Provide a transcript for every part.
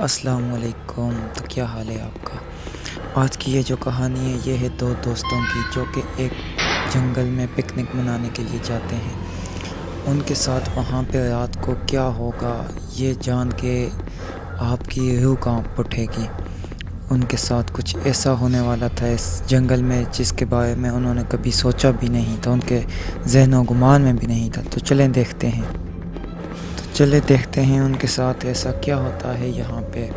अस्सलाम वालेकुम। तो क्या हाल है आपका। आज की ये जो कहानी है ये है दो दोस्तों की जो कि एक जंगल में पिकनिक मनाने के लिए जाते हैं। उनके साथ वहाँ पे रात को क्या होगा ये जान के आपकी रूह कांप उठेगी। उनके साथ कुछ ऐसा होने वाला था इस जंगल में जिसके बारे में उन्होंने कभी सोचा भी नहीं था, उनके ज़हन गुमान में भी नहीं था। तो चले देखते हैं उनके साथ ऐसा क्या होता है यहाँ पे,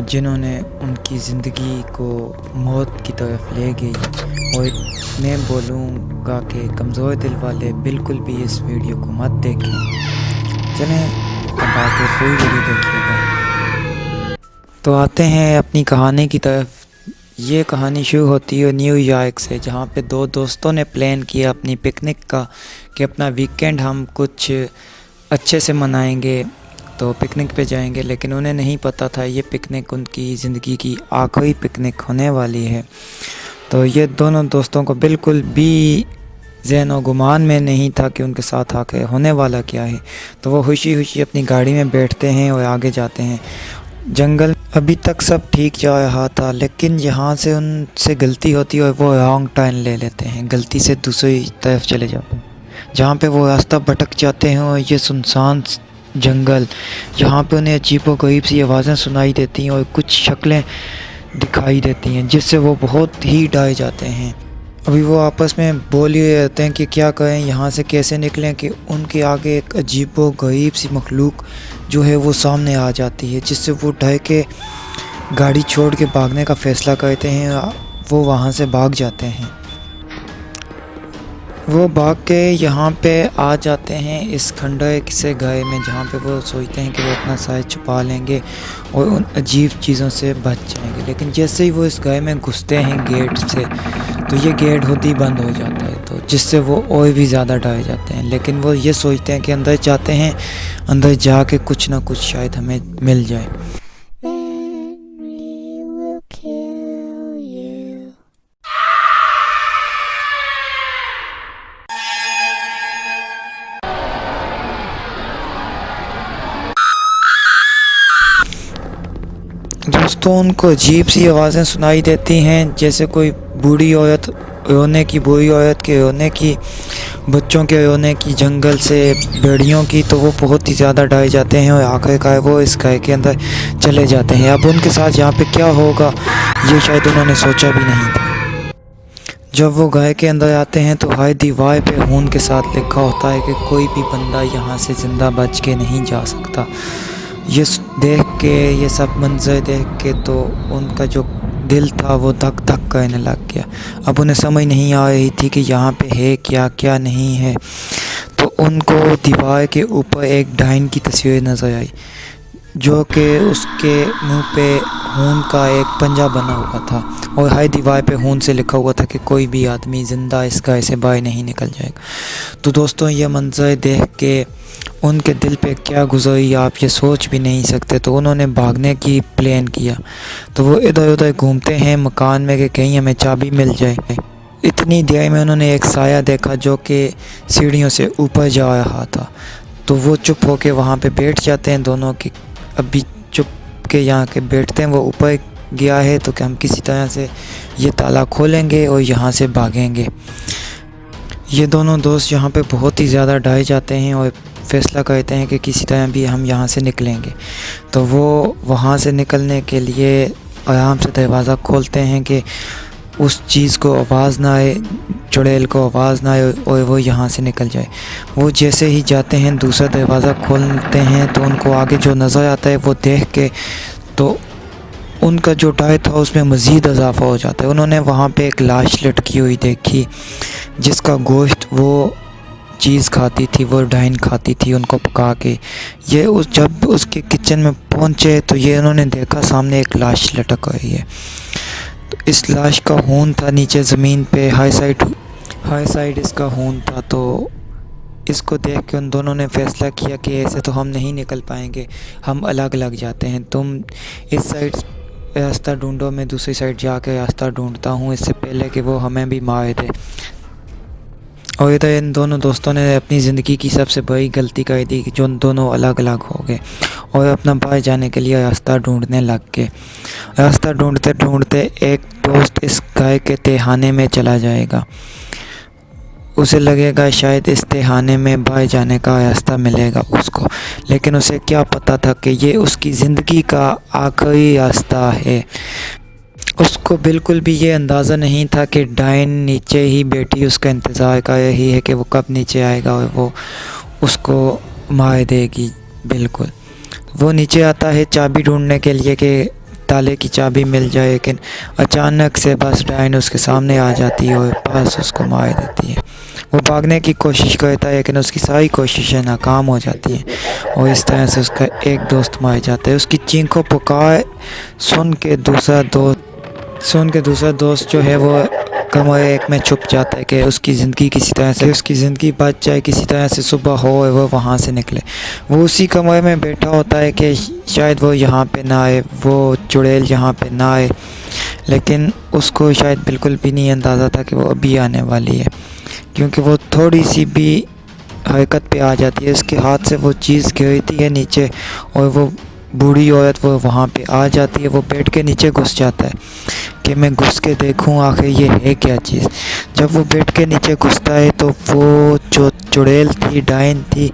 जिन्होंने उनकी ज़िंदगी को मौत की तरफ ले गई। और मैं बोलूँगा कि कमज़ोर दिल वाले बिल्कुल भी इस वीडियो को मत देखें। चलें अब आगे पूरी वीडियो देखिएगा। तो आते हैं अपनी कहानी की तरफ। ये कहानी शुरू होती है न्यूयॉर्क से, जहाँ पे दो दोस्तों ने प्लान किया अपनी पिकनिक का कि अपना वीकेंड हम कुछ अच्छे से मनाएंगे, तो पिकनिक पे जाएंगे। लेकिन उन्हें नहीं पता था ये पिकनिक उनकी ज़िंदगी की आखिरी पिकनिक होने वाली है। तो ये दोनों दोस्तों को बिल्कुल भी ज़हन और गुमान में नहीं था कि उनके साथ आके होने वाला क्या है। तो वो खुशी खुशी अपनी गाड़ी में बैठते हैं और आगे जाते हैं। जंगल अभी तक सब ठीक जा रहा था, लेकिन यहाँ से उनसे गलती होती है और वो रॉन्ग टर्न ले लेते हैं, गलती से दूसरी तरफ चले जाते हैं, जहाँ पे वो रास्ता भटक जाते हैं। और ये सुनसान जंगल, यहाँ पे उन्हें अजीबोगरीब सी आवाज़ें सुनाई देती हैं और कुछ शक्लें दिखाई देती हैं जिससे वो बहुत ही डर जाते हैं। अभी वो आपस में बोल ही रहते हैं कि क्या करें, यहाँ से कैसे निकलें, कि उनके आगे एक अजीबोगरीब सी मखलूक जो है वो सामने आ जाती है, जिससे वो डर के गाड़ी छोड़ के भागने का फ़ैसला करते हैं। वो वहाँ से भाग जाते हैं। वो भाग के यहाँ पे आ जाते हैं इस खंडर से घर में, जहाँ पे वो सोचते हैं कि वो अपना सर छुपा लेंगे और उन अजीब चीज़ों से बच जाएंगे। लेकिन जैसे ही वो इस घर में घुसते हैं गेट से, तो ये गेट खुद ही बंद हो जाता है, तो जिससे वो और भी ज़्यादा डर जाते हैं। लेकिन वो ये सोचते हैं कि अंदर जाते हैं, अंदर जाके कुछ ना कुछ शायद हमें मिल जाए। दोस्तों, उनको अजीब सी आवाज़ें सुनाई देती हैं, जैसे कोई बूढ़ी औरत रोने की, बूढ़ी औरत के रोने की, बच्चों के रोने की, जंगल से भेड़ियों की। तो वो बहुत ही ज़्यादा डर जाते हैं और आखिरकार वो इस घर के अंदर चले जाते हैं। अब उनके साथ यहाँ पे क्या होगा ये शायद उन्होंने सोचा भी नहीं था। जब वो घर के अंदर आते हैं तो हर दीवार पे खून के साथ लिखा होता है कि कोई भी बंदा यहाँ से ज़िंदा बच के नहीं जा सकता। ये देख के, ये सब मंजर देख के तो उनका जो दिल था वो धक धक करने लग गया। अब उन्हें समझ नहीं आ रही थी कि यहाँ पे है क्या क्या नहीं है। तो उनको दीवार के ऊपर एक डायन की तस्वीर नज़र आई, जो कि उसके मुंह पे खून का एक पंजा बना हुआ था और हर दीवार पे खून से लिखा हुआ था कि कोई भी आदमी ज़िंदा इस घर से बाहर नहीं निकल जाएगा। तो दोस्तों, ये मंजर देख के उनके दिल पे क्या गुजरी आप ये सोच भी नहीं सकते। तो उन्होंने भागने की प्लान किया। तो वो इधर उधर घूमते हैं मकान में कि कहीं हमें चाबी मिल जाए। इतनी देर में उन्होंने एक साया देखा जो कि सीढ़ियों से ऊपर जा रहा था। तो वो चुप होके वहाँ पे बैठ जाते हैं दोनों की। अभी चुप के यहाँ के बैठते हैं, वो ऊपर गया है तो कि हम किसी तरह से ये ताला खोलेंगे और यहाँ से भागेंगे। ये दोनों दोस्त यहाँ पे बहुत ही ज़्यादा डर जाते हैं और फैसला करते हैं कि किसी तरह भी हम यहाँ से निकलेंगे। तो वो वहाँ से निकलने के लिए आराम से दरवाज़ा खोलते हैं कि उस चीज़ को आवाज़ ना आए, चुड़ैल को आवाज़ ना आए और वो यहाँ से निकल जाए। वो जैसे ही जाते हैं दूसरा दरवाज़ा खोलते हैं तो उनको आगे जो नज़र आता है वो देख के तो उनका जो डर था उसमें मज़ीद इजाफा हो जाता है। उन्होंने वहाँ पे एक लाश लटकी हुई देखी जिसका गोश्त वो चीज़ खाती थी, वो डायन खाती थी उनको पका के। ये जब उसके किचन में पहुँचे तो ये उन्होंने देखा सामने एक लाश लटक रही है। तो इस लाश का खून था नीचे ज़मीन पे, हर साइड इसका खून था। तो इसको देख के उन दोनों ने फ़ैसला किया कि ऐसे तो हम नहीं निकल पाएंगे, हम अलग अलग जाते हैं। तुम इस साइड रास्ता ढूंढो, मैं दूसरी साइड जाके रास्ता ढूंढता हूँ, इससे पहले कि वो हमें भी मार दे। और इधर इन दोनों दोस्तों ने अपनी ज़िंदगी की सबसे बड़ी गलती कर दी कि जो दोनों अलग अलग हो गए और अपना बाहर जाने के लिए रास्ता ढूंढने लग गए। रास्ता ढूंढते ढूंढते एक दोस्त इस गाय के तहखाने में चला जाएगा। उसे लगेगा शायद इस तहखाने में बाहर जाने का रास्ता मिलेगा उसको, लेकिन उसे क्या पता था कि ये उसकी ज़िंदगी का आखिरी रास्ता है। उसको बिल्कुल भी ये अंदाज़ा नहीं था कि डायन नीचे ही बैठी उसका इंतज़ार कर रही है कि वो कब नीचे आएगा और वो उसको मार देगी। बिल्कुल वो नीचे आता है चाबी ढूंढने के लिए कि ताले की चाबी मिल जाए, लेकिन अचानक से बस डायन उसके सामने आ जाती है और बस उसको मार देती है। वो भागने की कोशिश करता है लेकिन उसकी सारी कोशिशें नाकाम हो जाती हैं और इस तरह से उसका एक दोस्त मार जाता है। उसकी चीखों पुकार सुन के दूसरा दोस्त जो है वो कमरे एक में छुप जाता है कि उसकी ज़िंदगी उसकी ज़िंदगी बच जाए, किसी तरह से सुबह हो और वो वहाँ से निकले। वो उसी कमरे में बैठा होता है कि शायद वो यहाँ पे ना आए, वो चुड़ैल यहाँ पे ना आए, लेकिन उसको शायद बिल्कुल भी नहीं अंदाज़ा था कि वो अभी आने वाली है, क्योंकि वो थोड़ी सी भी हरकत पे आ जाती है, उसके हाथ से वो चीज़ गिरती है नीचे और वो बूढ़ी औरत वो वहाँ पे आ जाती है। वो बेड के नीचे घुस जाता है कि मैं घुस के देखूं आखिर ये है क्या चीज़। जब वो बेड के नीचे घुसता है तो वो जो चुड़ैल थी, डायन थी,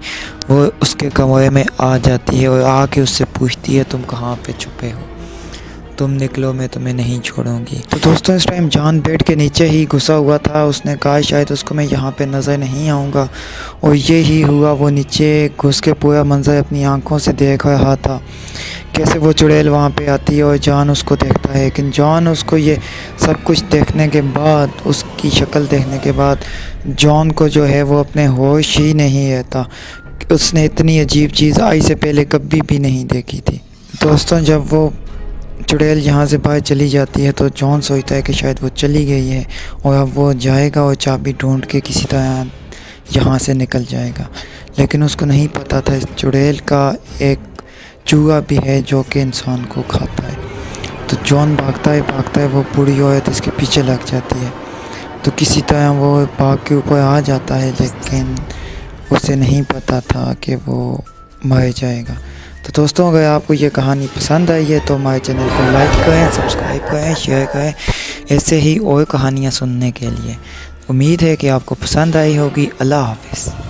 वो उसके कमरे में आ जाती है और आके उससे पूछती है तुम कहाँ पे छुपे हो, तुम निकलो, मैं तुम्हें नहीं छोड़ूंगी। तो दोस्तों इस टाइम जॉन बेड के नीचे ही घुसा हुआ था। उसने कहा शायद उसको मैं यहाँ पे नज़र नहीं आऊँगा, और ये ही हुआ। वो नीचे घुस के पूरा मंजर अपनी आंखों से देख रहा था, कैसे वो चुड़ैल वहाँ पे आती है और जॉन उसको देखता है। लेकिन जॉन उसको ये सब कुछ देखने के बाद, उसकी शक्ल देखने के बाद जॉन को जो है वो अपने होश ही नहीं रहता। उसने इतनी अजीब चीज़ आई से पहले कभी भी नहीं देखी थी। दोस्तों जब वो चुड़ैल यहाँ से बाहर चली जाती है तो जॉन सोचता है कि शायद वो चली गई है और अब वो जाएगा और चाबी ढूंढ के किसी तरह यहाँ से निकल जाएगा। लेकिन उसको नहीं पता था इस चुड़ैल का एक चूहा भी है जो कि इंसान को खाता है। तो जॉन भागता है, वो बूढ़ी औरत इसके पीछे लग जाती है, तो किसी तरह वो भाग के ऊपर आ जाता है, लेकिन उसे नहीं पता था कि वो मर जाएगा। तो दोस्तों अगर आपको ये कहानी पसंद आई है तो हमारे चैनल को लाइक करें, सब्सक्राइब करें, शेयर करें ऐसे ही और कहानियाँ सुनने के लिए। उम्मीद है कि आपको पसंद आई होगी। अल्लाह हाफ़िज़।